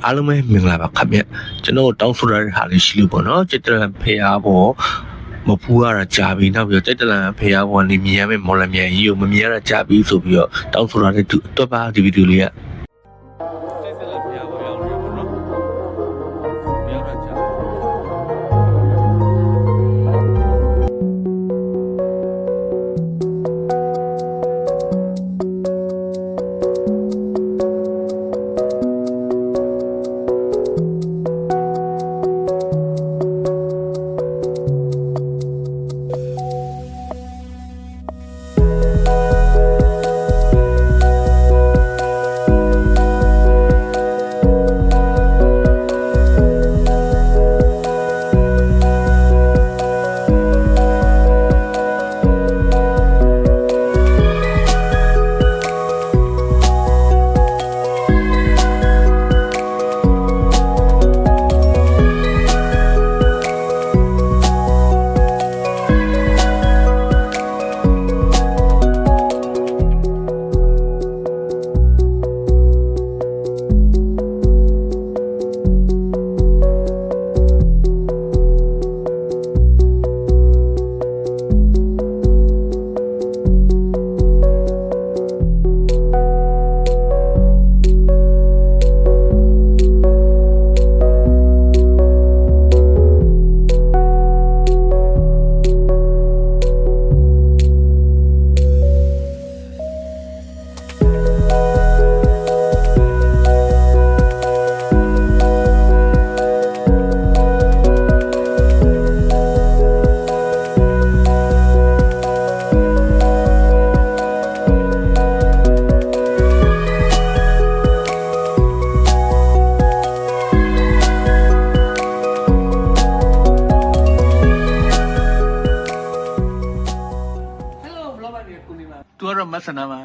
အားလုံးပဲမင်္ဂလာပါခင်ဗျကျွန်တော်တောင်းဆိုရတဲ့ဟာလေးရှိလို့ပေါ့နော်จิตတလန်ဖေအားပေါ်မဖူးရတာကြာပြီနောက်ပြီးတော့จิตတလန်ဖေအားပေါ်နေမြင်ရမယ့်မော်လမြိုင်ကြီးကိုမမြင်ရတာကြာပြီဆိုပြီးတော့တောင်းဆိုရတဲ့အတွက်ပါဒီဗီဒီယိုလေးကသူကတော့မဆန္ဒပါ